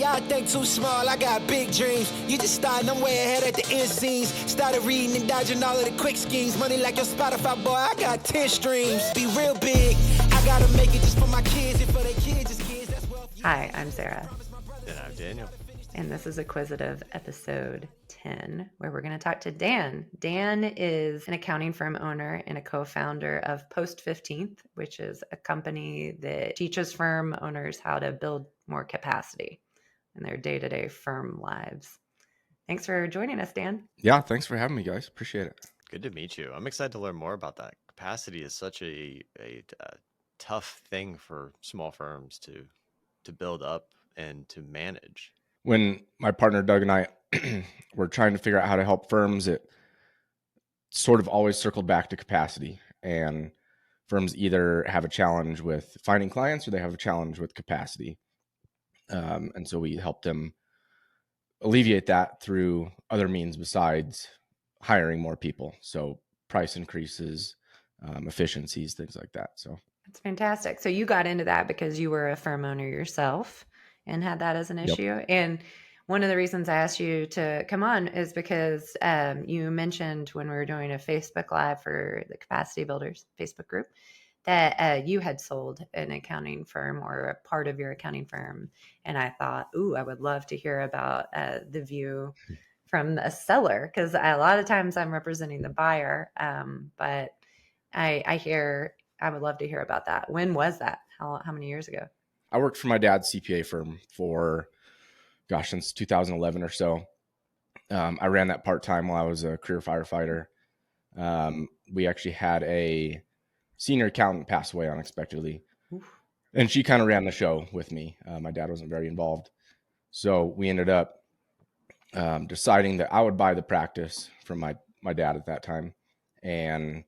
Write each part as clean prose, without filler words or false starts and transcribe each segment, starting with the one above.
Y'all think too small, I got big dreams. You just starting, I'm way ahead at the end scenes. Started reading and dodging all of the quick schemes. Money like your Spotify, boy, I got 10 streams. Be real big, I gotta make it just for my kids and for their kids, just kids, that's wealth. Hi, I'm Sara. And I'm Daniel. And this is Acquisitive episode 10, where we're going to talk to Dan. Dan is an accounting firm owner and a co-founder of Post 15th, which is a company that teaches firm owners how to build more capacity in their day-to-day firm lives. Thanks for joining us, Dan. Yeah, thanks for having me, guys. Appreciate it. Good to meet you. I'm excited to learn more about that. Capacity is such a tough thing for small firms to build up and to manage. When my partner Doug and I were trying to figure out how to help firms, it sort of always circled back to capacity. And firms either have a challenge with finding clients or they have a challenge with capacity. And so we helped them alleviate that through other means besides hiring more people. So price increases, efficiencies, things like that. So that's fantastic. So you got into that because you were a firm owner yourself and had that as an issue. Yep. And one of the reasons I asked you to come on is because you mentioned when we were doing a Facebook Live for the Capacity Builders Facebook group that you had sold an accounting firm or a part of your accounting firm. And I thought, ooh, I would love to hear about the view from a seller, because a lot of times I'm representing the buyer. But I would love to hear about that. When was that? How many years ago? I worked for my dad's CPA firm for, since 2011 or so. I ran that part-time while I was a career firefighter. We actually had a senior accountant pass away unexpectedly. Oof. And she kind of ran the show with me. My dad wasn't very involved. So we ended up deciding that I would buy the practice from my dad at that time. And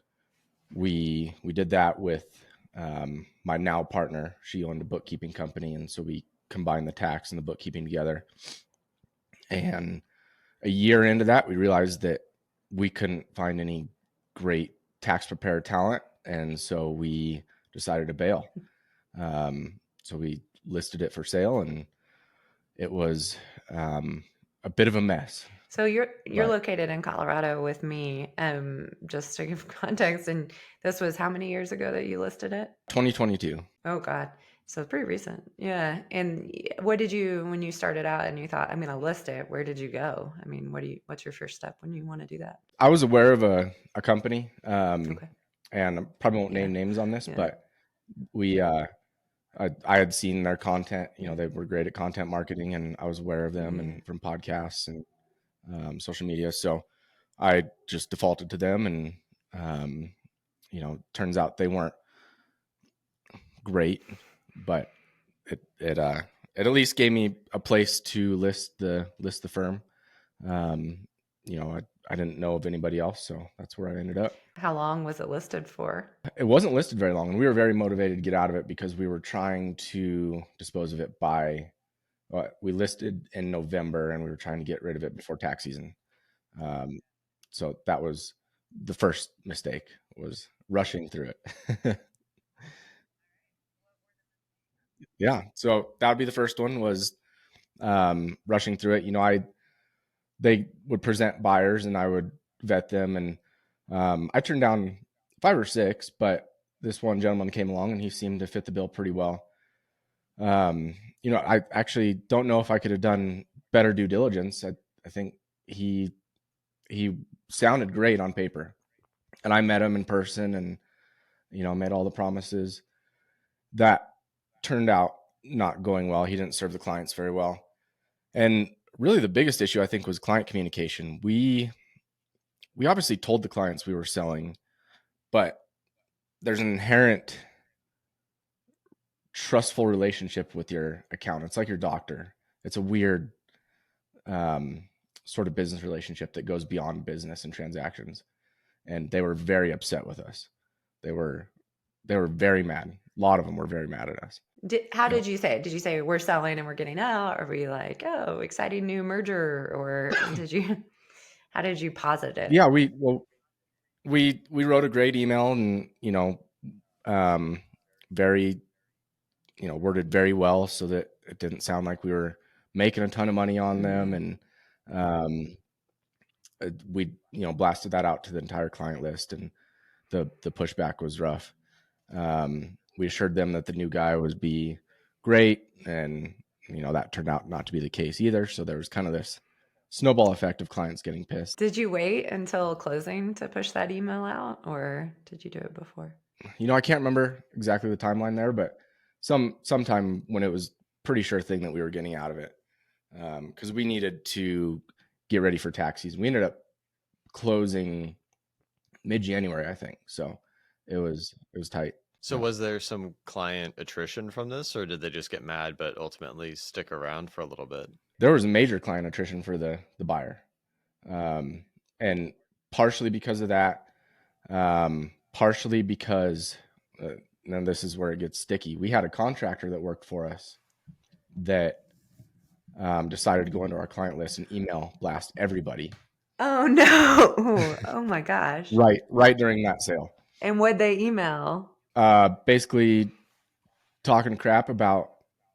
we did that with my now partner. She owned a bookkeeping company, and so we combined the tax and the bookkeeping together. And a year into that, we realized that we couldn't find any great tax prepared talent, and so we decided to bail. So we listed it for sale, and it was a bit of a mess. So you're located in Colorado with me, just to give context. And this was how many years ago that you listed it? 2022. Oh God. So it's pretty recent. Yeah. And what did you, when you started out and you thought, I'm going to list it, where did you go? I mean, what's your first step when you want to do that? I was aware of a company, Okay. and I probably won't name names on this, but I had seen their content. They were great at content marketing, and I was aware of them and from podcasts and social media. So I just defaulted to them, and turns out they weren't great, but it at least gave me a place to list the firm. I didn't know of anybody else, so that's where I ended up. How long was it listed for? It wasn't listed very long, and we were very motivated to get out of it because we were trying to dispose of it by. We listed in November, and we were trying to get rid of it before tax season. So that was the first mistake, was rushing through it. Yeah. So that would be the first one, was rushing through it. They would present buyers and I would vet them, and I turned down 5 or 6, but this one gentleman came along and he seemed to fit the bill pretty well. I actually don't know if I could have done better due diligence. I think he sounded great on paper, and I met him in person and, made all the promises. That turned out not going well. He didn't serve the clients very well. And really the biggest issue, I think, was client communication. We obviously told the clients we were selling, but there's an inherent trustful relationship with your accountant. It's like your doctor. It's a weird sort of business relationship that goes beyond business and transactions. And they were very upset with us. They were very mad. A lot of them were very mad at us. How did you say it? Did you say we're selling and we're getting out? Or were you like, oh, exciting new merger? Or how did you posit it? Yeah, we wrote a great email, and, very, worded very well so that it didn't sound like we were making a ton of money on them. Mm. And we, blasted that out to the entire client list, and the pushback was rough. We assured them that the new guy would be great, and that turned out not to be the case either. So there was kind of this snowball effect of clients getting pissed. Did you wait until closing to push that email out, or did you do it before? I can't remember exactly the timeline there, but sometime when it was pretty sure thing that we were getting out of it, because we needed to get ready for tax season. We ended up closing mid-January, I think. So it was tight. So was there some client attrition from this, or did they just get mad but ultimately stick around for a little bit? There was a major client attrition for the buyer, and partially because of that, partially because now this is where it gets sticky. We had a contractor that worked for us that decided to go into our client list and email blast everybody. Oh no! Oh my gosh! Right during that sale. And what'd they email? Basically talking crap about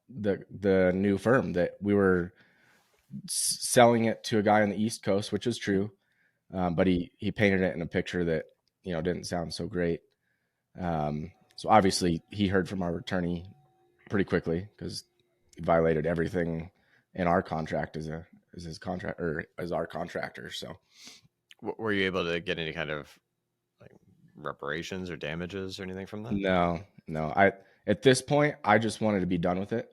the new firm, that we were selling it to a guy on the East Coast, which is true, but he painted it in a picture that didn't sound so great. So obviously he heard from our attorney pretty quickly, because he violated everything in our contract as his contract, or as our contractor. So were you able to get any kind of like reparations or damages or anything from that? No. At this point, I just wanted to be done with it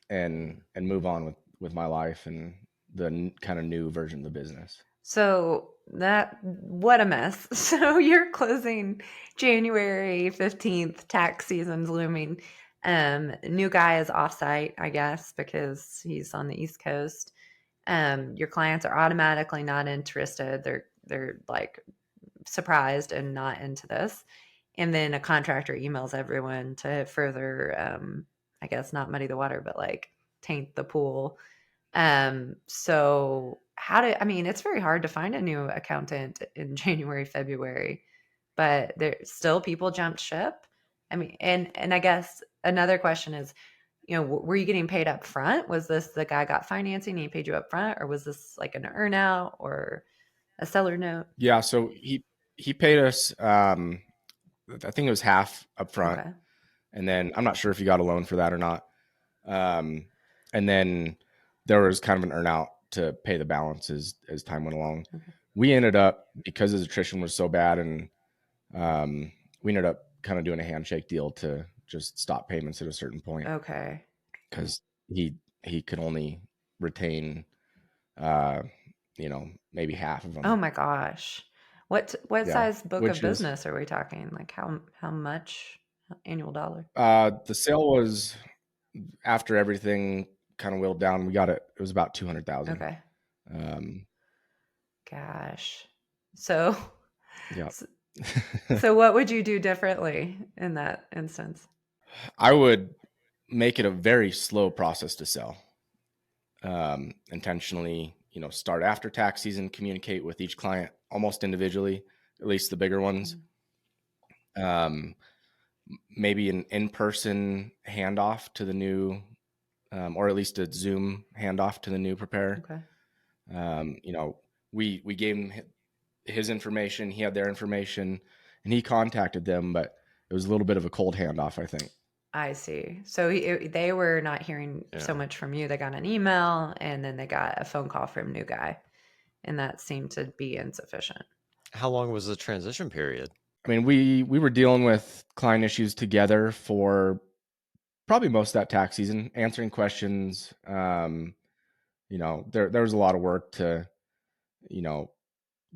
and move on with my life and the kind of new version of the business. So what a mess. So you're closing January 15th, tax season's looming. New guy is offsite, I guess, because he's on the East Coast. Your clients are automatically not interested. They're like surprised and not into this. And then a contractor emails everyone to further, I guess, not muddy the water, but like taint the pool. So it's very hard to find a new accountant in January, February, but there still people jumped ship. I mean, and I guess another question is, were you getting paid up front? Was this the guy got financing and he paid you up front, or was this like an earnout or a seller note? Yeah. So he paid us, I think it was half up front. Okay. And then I'm not sure if he got a loan for that or not. And then there was kind of an earnout to pay the balance as time went along. Okay. We ended up, because his attrition was so bad, and we ended up kind of doing a handshake deal to just stop payments at a certain point. Okay. Because he could only retain, maybe half of them. Oh my gosh. What size book of business are we talking? Like how much annual dollar? The sale was, after everything kind of whittled down, we got it. It was about 200,000. Okay. Gosh. So yeah. So what would you do differently in that instance? I would make it a very slow process to sell. Intentionally, start after tax season, communicate with each client almost individually, at least the bigger ones. Maybe an in-person handoff to the new, or at least a Zoom handoff to the new preparer. Okay. We gave him his information, he had their information, and he contacted them, but it was a little bit of a cold handoff, I think. I see. So they were not hearing so much from you. They got an email, and then they got a phone call from new guy, and that seemed to be insufficient. How long was the transition period? I mean, we were dealing with client issues together for probably most of that tax season, answering questions. There was a lot of work to,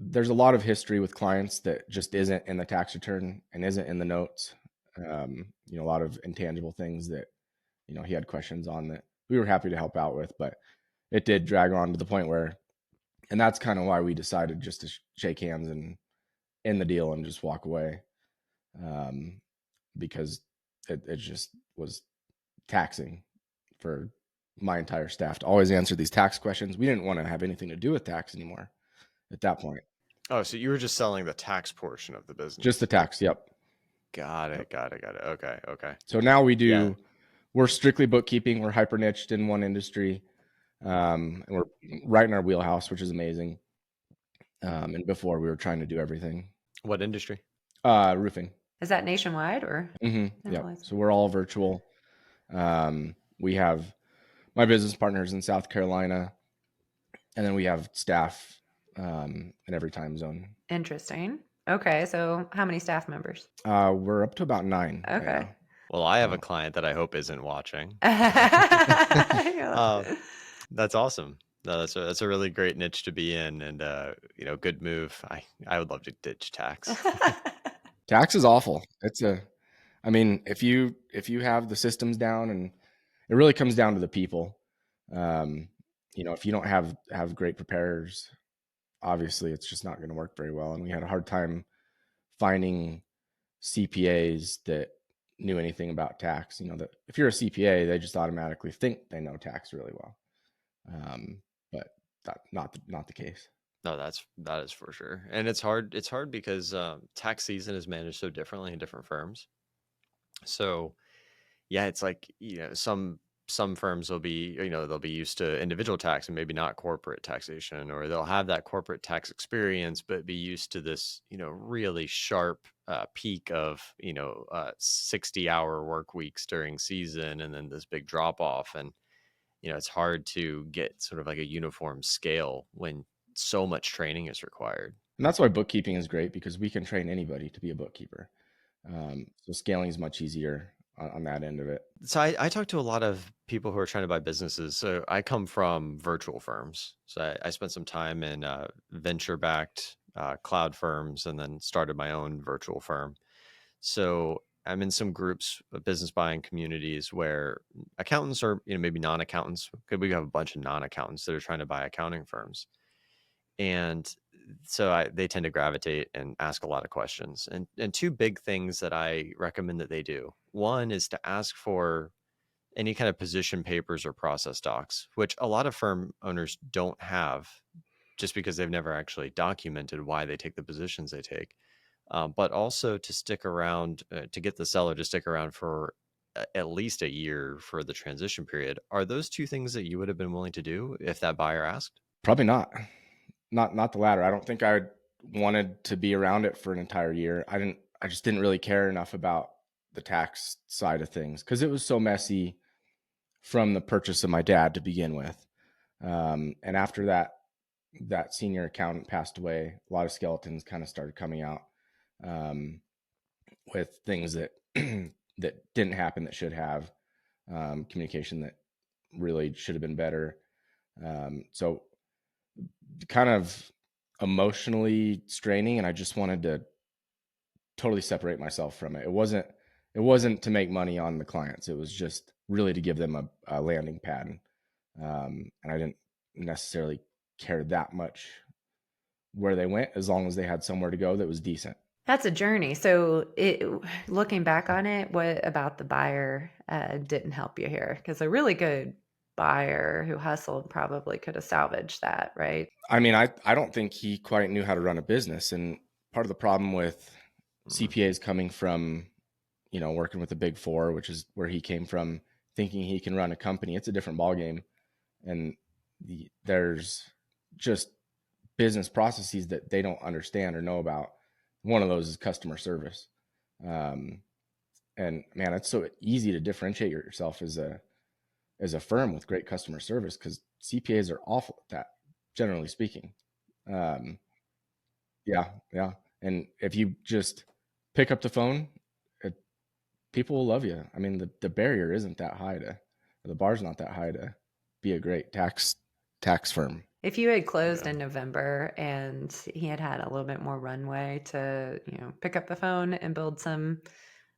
there's a lot of history with clients that just isn't in the tax return and isn't in the notes. A lot of intangible things that, he had questions on that we were happy to help out with, but it did drag on to the point where, and that's kind of why we decided just to shake hands and end the deal and just walk away. Because it just was taxing for my entire staff to always answer these tax questions. We didn't want to have anything to do with tax anymore at that point. Oh, so you were just selling the tax portion of the business? Just the tax. Yep. Got it. Okay. So now we're strictly bookkeeping. We're hyper niched in one industry. And we're right in our wheelhouse, which is amazing. And before we were trying to do everything. What industry? Roofing. Is that nationwide or? Yep. So we're all virtual. We have my business partners in South Carolina, and then we have staff in every time zone. Interesting. Okay. So how many staff members? We're up to about 9. Okay. Right now. Well, I have a client that I hope isn't watching. Yeah. That's awesome. No, that's a really great niche to be in, and good move. I would love to ditch tax. Tax is awful. I mean, if you have the systems down, and it really comes down to the people. If you don't have great preparers, obviously it's just not going to work very well. And we had a hard time finding CPAs that knew anything about tax. That if you're a CPA, they just automatically think they know tax really well. But that's not the case. No, that is for sure. And it's hard because tax season is managed so differently in different firms. So yeah, it's like, some firms will be, they'll be used to individual tax and maybe not corporate taxation, or they'll have that corporate tax experience, but be used to this, really sharp peak of, 60-hour work weeks during season, and then this big drop off. And, it's hard to get sort of like a uniform scale when so much training is required. And that's why bookkeeping is great, because we can train anybody to be a bookkeeper. So scaling is much easier on that end of it. So I talk to a lot of people who are trying to buy businesses. So I come from virtual firms. So I spent some time in venture-backed cloud firms, and then started my own virtual firm. So I'm in some groups, business buying communities, where accountants are, maybe non-accountants. We have a bunch of non-accountants that are trying to buy accounting firms. And so they tend to gravitate and ask a lot of questions. And two big things that I recommend that they do. One is to ask for any kind of position papers or process docs, which a lot of firm owners don't have, just because they've never actually documented why they take the positions they take. But also to stick around, to get the seller to stick around for at least a year for the transition period. Are those two things that you would have been willing to do if that buyer asked? Probably not. Not the latter. I don't think I wanted to be around it for an entire year. I just didn't really care enough about the tax side of things, because it was so messy from the purchase of my dad to begin with. And after that senior accountant passed away, a lot of skeletons kind of started coming out, with things that that didn't happen that should have, communication that really should have been better. So kind of emotionally straining, and I just wanted to totally separate myself from it. It wasn't to make money on the clients. It was just really to give them a landing pad. And I didn't necessarily care that much where they went, as long as they had somewhere to go that was decent. That's a journey. So looking back on it, what about the buyer didn't help you here? Because a really good buyer who hustled probably could have salvaged that, right? I mean, I don't think he quite knew how to run a business. And part of the problem with CPAs coming from, working with the Big Four, which is where he came from, thinking he can run a company, it's a different ballgame. And there's just business processes that they don't understand or know about. One of those is customer service. And man, it's so easy to differentiate yourself as a firm with great customer service, because CPAs are awful at that, generally speaking. Yeah. And if you just pick up the phone, people will love you. I mean, the barrier isn't that high the bar's not that high to be a great tax firm. If you had closed in November and he had a little bit more runway to, pick up the phone and build some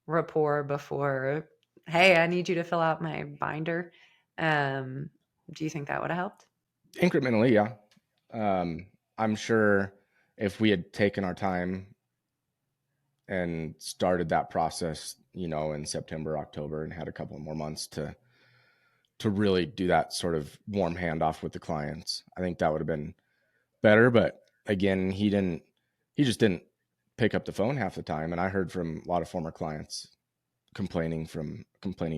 rapport before, hey, I need you to fill out my binder. Do you think that would have helped? Incrementally, yeah. I'm sure if we had taken our time and started that process, in September, October, and had a couple more months to really do that sort of warm handoff with the clients, I think that would have been better. But again, he just didn't pick up the phone half the time. And I heard from a lot of former clients complaining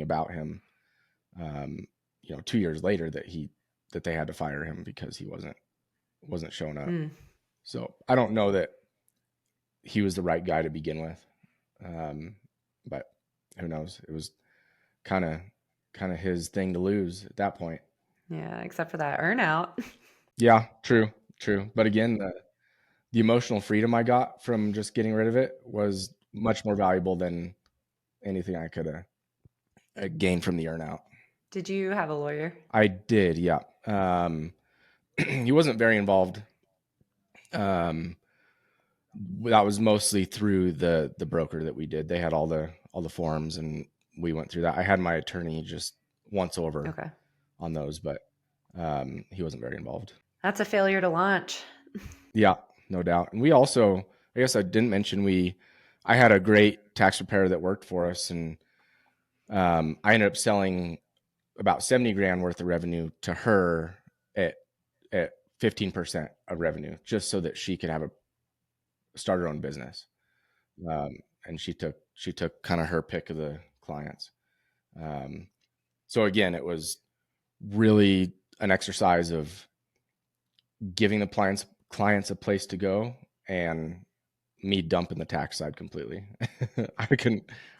about him, 2 years later, that he that they had to fire him because he wasn't showing up. Mm. So I don't know that he was the right guy to begin with. But who knows? It was kind of his thing to lose at that point. Yeah, except for that earnout. Yeah, true. But again, the emotional freedom I got from just getting rid of it was much more valuable than anything I could have gained from the earnout. Did you have a lawyer? I did, yeah. He wasn't very involved. That was mostly through the broker that we did. They had all the forms, and we went through that. I had my attorney just once over on those, but he wasn't very involved. That's a failure to launch. Yeah, no doubt. And we also, I guess I didn't mention, I had a great tax preparer that worked for us, and I ended up selling about 70 grand worth of revenue to her at 15% of revenue, just so that she could start her own business. And she took kind of her pick of the clients. So again, it was really an exercise of giving the clients a place to go, and me dumping the tax side completely. I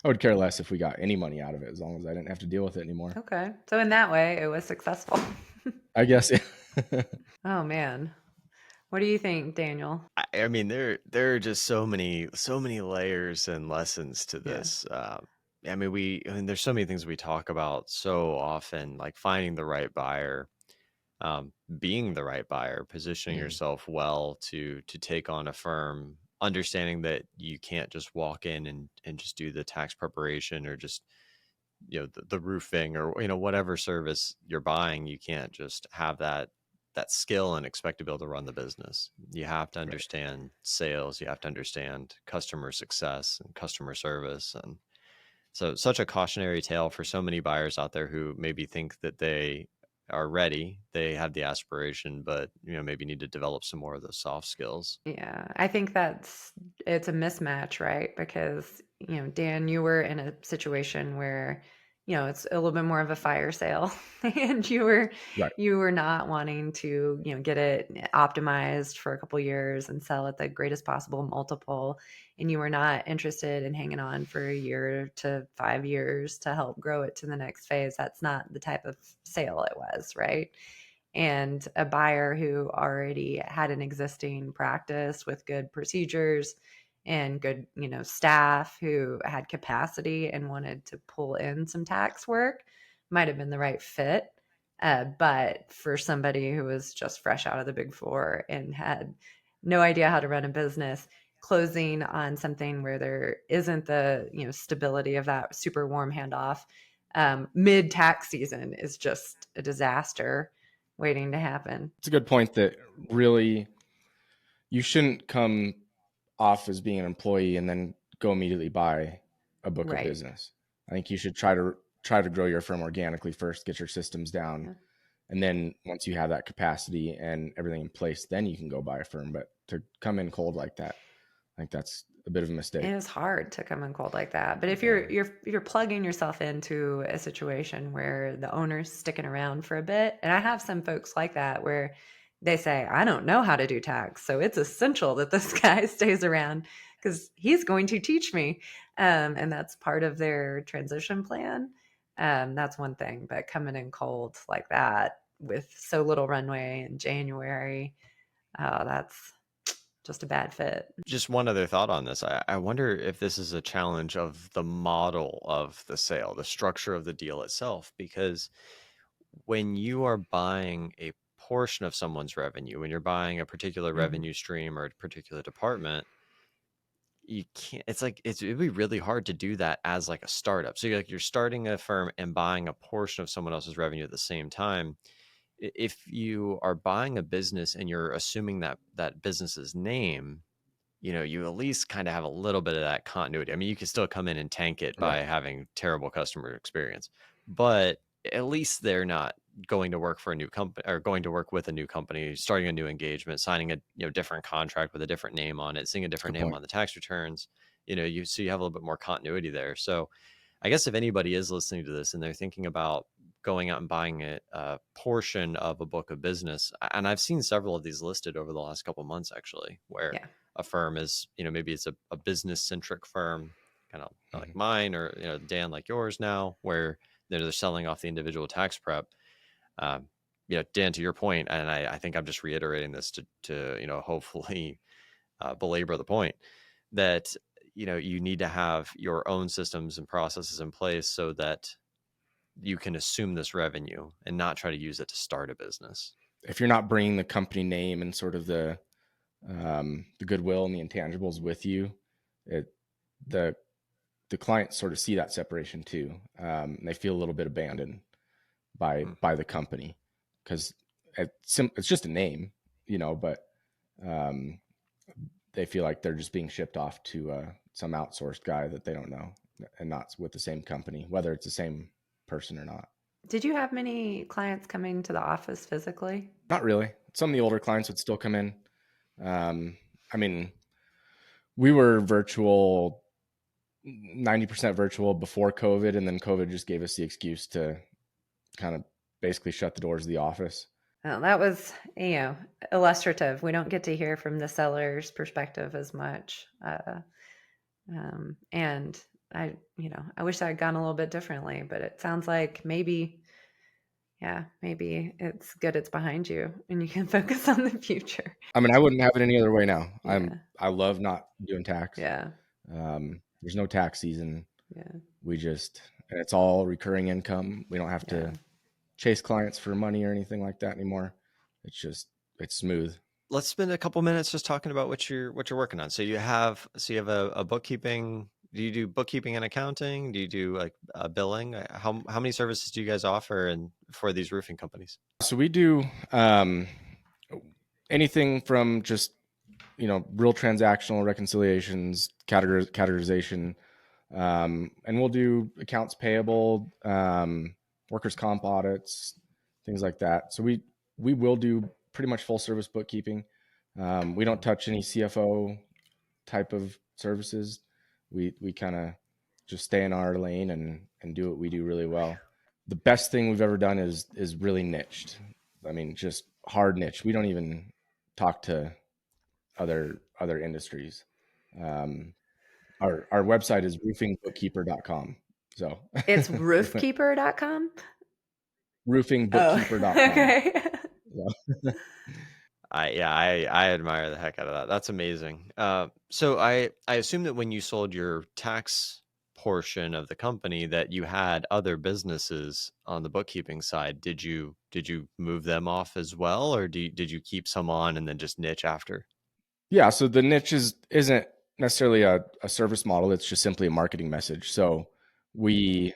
would care less if we got any money out of it, as long as I didn't have to deal with it anymore. Okay. So in that way, it was successful. I guess. Oh man. What do you think, Daniel? I mean, there are just so many layers and lessons to this. I mean, there's so many things we talk about so often, like finding the right buyer, being the right buyer, positioning yourself well to take on a firm, understanding that you can't just walk in and just do the tax preparation, or just, the roofing, or, whatever service you're buying. You can't just have that skill and expect to be able to run the business. You have to understand sales. You have to understand customer success and customer service. And so such a cautionary tale for so many buyers out there who maybe think that they are ready, they have the aspiration, but maybe need to develop some more of those soft skills. Yeah, I think it's a mismatch, right? Because, Dan, you were in a situation where, it's a little bit more of a fire sale and you were not wanting to, get it optimized for a couple years and sell at the greatest possible multiple. And you were not interested in hanging on for a year to 5 years to help grow it to the next phase. That's not the type of sale it was, right? And a buyer who already had an existing practice with good procedures and good, staff, who had capacity and wanted to pull in some tax work, might have been the right fit. But for somebody who was just fresh out of the Big Four and had no idea how to run a business, closing on something where there isn't the, stability of that super warm handoff mid tax season is just a disaster waiting to happen. It's a good point that really you shouldn't come off as being an employee and then go immediately buy a book of business. I think you should try to grow your firm organically first, get your systems down. Yeah. And then once you have that capacity and everything in place, then you can go buy a firm. But to come in cold like that, I think that's a bit of a mistake. It is hard to come in cold like that. But if you're plugging yourself into a situation where the owner's sticking around for a bit, and I have some folks like that where they say, I don't know how to do tax, so it's essential that this guy stays around because he's going to teach me. And that's part of their transition plan. That's one thing. But coming in cold like that with so little runway in January, that's just a bad fit. Just one other thought on this. I wonder if this is a challenge of the model of the sale, the structure of the deal itself, because when you are buying a portion of someone's revenue, when you're buying a particular revenue stream or a particular department, you can't, it'd be really hard to do that as like a startup. So you're starting a firm and buying a portion of someone else's revenue at the same time. If you are buying a business and you're assuming that business's name, you at least kind of have a little bit of that continuity. I mean, you can still come in and tank it by having terrible customer experience, but at least they're not going to work for a new company or going to work with a new company, starting a new engagement, signing a different contract with a different name on it, seeing a different name on the tax returns. So you have a little bit more continuity there. So I guess if anybody is listening to this and they're thinking about going out and buying a portion of a book of business. And I've seen several of these listed over the last couple of months, actually, where a firm is, maybe it's a business centric firm, kind of like mine, or, Dan, like yours now, where they're selling off the individual tax prep. Dan, to your point, and I think I'm just reiterating this to hopefully belabor the point that, you need to have your own systems and processes in place so that you can assume this revenue and not try to use it to start a business. If you're not bringing the company name and sort of the goodwill and the intangibles with you, the clients sort of see that separation too. They feel a little bit abandoned by the company, because it's just a name, but they feel like they're just being shipped off to some outsourced guy that they don't know, and not with the same company, whether it's the same person or not. Did you have many clients coming to the office physically? Not really. Some of the older clients would still come in. We were virtual, 90% virtual before COVID, and then COVID just gave us the excuse to kind of basically shut the doors of the office. Well, that was, illustrative. We don't get to hear from the seller's perspective as much. And I wish I had gone a little bit differently, but it sounds like maybe it's good it's behind you and you can focus on the future. I wouldn't have it any other way now. I love not doing tax. Yeah. There's no tax season. Yeah. And it's all recurring income. We don't have to chase clients for money or anything like that anymore. It's smooth. Let's spend a couple minutes just talking about what you're working on. So you have a bookkeeping. Do you do bookkeeping and accounting? Do you do like billing? How many services do you guys offer and for these roofing companies? So we do anything from just real transactional reconciliations, categorization, and we'll do accounts payable, workers' comp audits, things like that. So we will do pretty much full service bookkeeping. We don't touch any CFO type of services. We kind of just stay in our lane and do what we do really well. The best thing we've ever done is really niched. Just hard niche. We don't even talk to other industries. Our website is roofingbookkeeper.com. So it's roofkeeper.com. Roofingbookkeeper.com. Oh, okay. I admire the heck out of that. That's amazing. So I assume that when you sold your tax portion of the company that you had other businesses on the bookkeeping side. Did you move them off as well, or did you keep some on and then just niche after? Yeah. So the niche isn't necessarily a service model. It's just simply a marketing message. So we,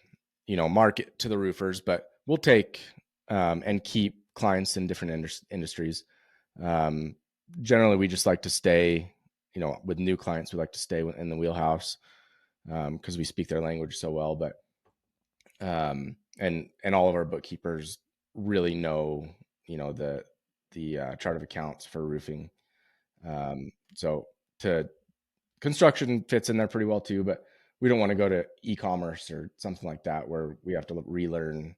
market to the roofers, but we'll take and keep clients in different industries. Generally, we just like to stay, with new clients, we like to stay in the wheelhouse because we speak their language so well. But and all of our bookkeepers really know, the chart of accounts for roofing. So to construction fits in there pretty well too, but we don't want to go to e-commerce or something like that where we have to relearn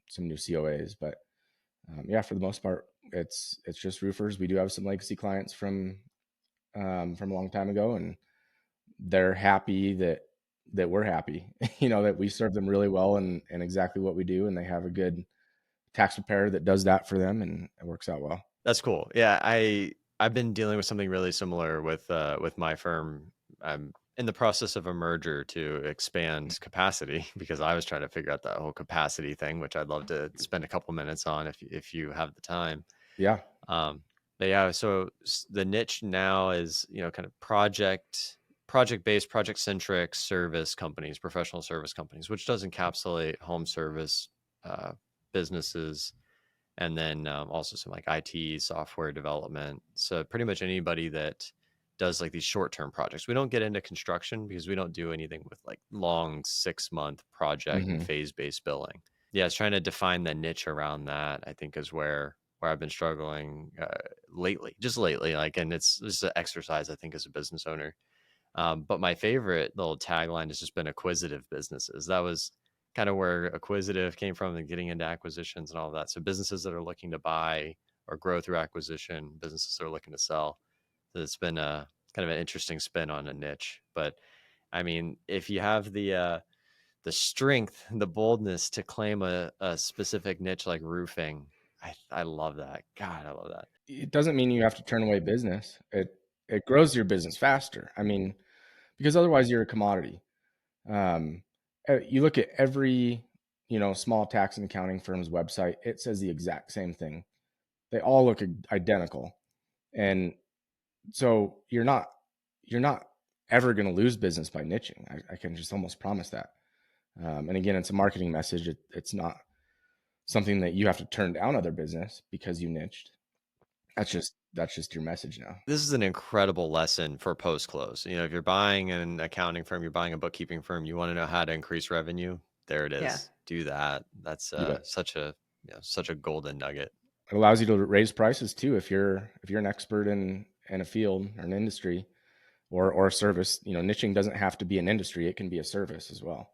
some new COAs. But for the most part, it's just roofers. We do have some legacy clients from a long time ago, and they're happy that we're happy, that we serve them really well and exactly what we do. And they have a good tax preparer that does that for them, and it works out well. That's cool. Yeah. I've been dealing with something really similar with my firm. I'm in the process of a merger to expand capacity because I was trying to figure out that whole capacity thing, which I'd love to spend a couple minutes on if you have the time. Yeah. But yeah, so the niche now is, kind of project-based, project-centric service companies, professional service companies, which does encapsulate home service businesses, and then also some like IT, software development. So pretty much anybody that does like these short-term projects. We don't get into construction because we don't do anything with like long 6-month project and phase-based billing. Yeah, it's trying to define the niche around that, I think, is where I've been struggling lately, like, and it's just an exercise, I think, as a business owner. But my favorite little tagline has just been acquisitive businesses. That was kind of where Acquisitive came from and getting into acquisitions and all of that. So businesses that are looking to buy or grow through acquisition, businesses that are looking to sell. So it's been a kind of an interesting spin on a niche. But I mean, if you have the strength, the boldness to claim a specific niche like roofing, I love that. God, I love that. It doesn't mean you have to turn away business. It grows your business faster. I mean, because otherwise you're a commodity. You look at every, small tax and accounting firm's website, it says the exact same thing. They all look identical. And so you're not ever going to lose business by niching. I can just almost promise that. And again, it's a marketing message. It's not something that you have to turn down other business because you niched. That's just your message now. This is an incredible lesson for post-close. If you're buying an accounting firm, you're buying a bookkeeping firm, you want to know how to increase revenue. There it is. Yeah. Do that. That's such a golden nugget. It allows you to raise prices too. If you're an expert in a field or an industry or a service, niching doesn't have to be an industry. It can be a service as well.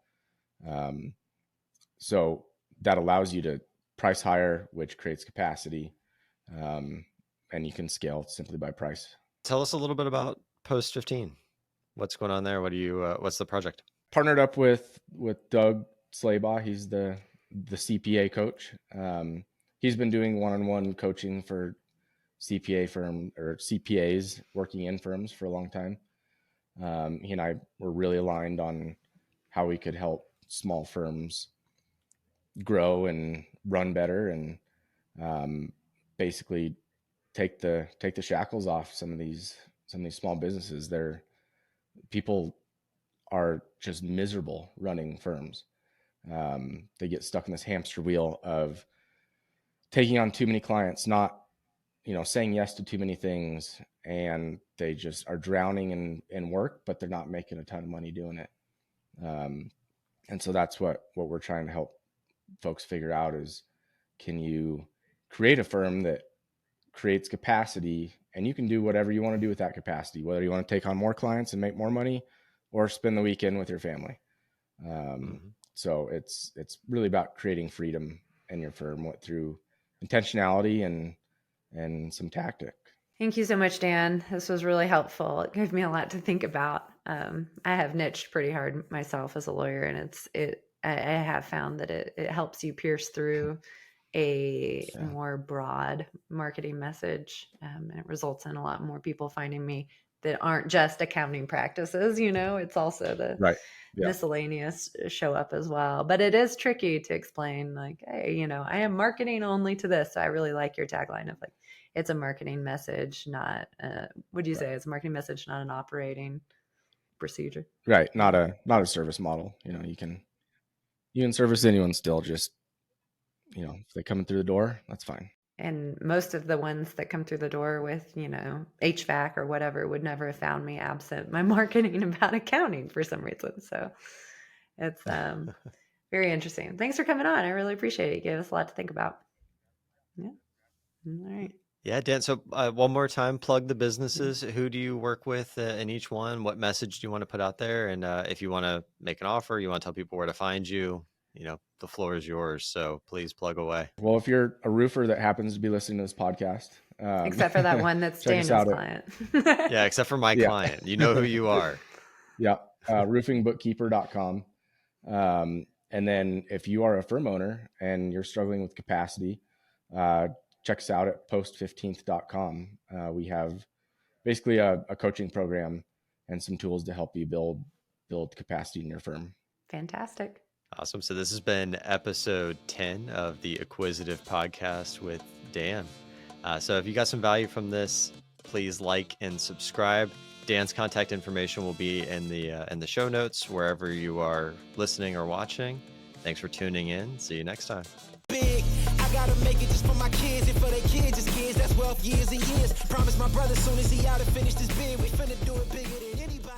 So that allows you to price higher, which creates capacity. And you can scale simply by price. Tell us a little bit about Post 15. What's going on there? What's the project? Partnered up with Doug Slaybaugh. He's the CPA coach. He's been doing one-on-one coaching for CPA firm or CPAs working in firms for a long time. He and I were really aligned on how we could help small firms grow and run better and basically take the shackles off some of these small businesses. People are just miserable running firms. They get stuck in this hamster wheel of taking on too many clients, not, saying yes to too many things, and they just are drowning in work, but they're not making a ton of money doing it. And so that's what we're trying to help folks figure out is, can you create a firm that creates capacity, and you can do whatever you want to do with that capacity, whether you want to take on more clients and make more money or spend the weekend with your family. So it's really about creating freedom in your firm through intentionality and some tactic. Thank you so much, Dan. This was really helpful. It gave me a lot to think about. I have niched pretty hard myself as a lawyer, and I have found that it helps you pierce through a more broad marketing message. And it results in a lot more people finding me that aren't just accounting practices, it's also the miscellaneous show up as well. But it is tricky to explain, like, hey, I am marketing only to this. So I really like your tagline of like, it's a marketing message, not would you say it's a marketing message, not an operating procedure? Right. Not a service model. You can service anyone still, just if they come in through the door, that's fine. And most of the ones that come through the door with, HVAC or whatever would never have found me absent my marketing about accounting for some reason. So it's very interesting. Thanks for coming on. I really appreciate it. You gave us a lot to think about. Yeah. All right. Yeah, Dan. So one more time, plug the businesses. Who do you work with in each one? What message do you want to put out there? And if you want to make an offer, you want to tell people where to find you, the floor is yours. So please plug away. Well, if you're a roofer that happens to be listening to this podcast, except for that one that's Daniel's client. Yeah, except for my client. You know who you are. Yeah. Roofingbookkeeper.com. And then if you are a firm owner and you're struggling with capacity, check us out at post15th.com. We have basically a coaching program and some tools to help you build capacity in your firm. Fantastic. Awesome. So this has been episode 10 of the Acquisitive Podcast with Dan. So if you got some value from this, please like and subscribe. Dan's contact information will be in the show notes wherever you are listening or watching. Thanks for tuning in. See you next time. Big, I gotta make it just for my kids and for their kids, just kids. That's wealth years and years. Promise my brother soon as he out and finish this bid, we finna do it bigger than anybody.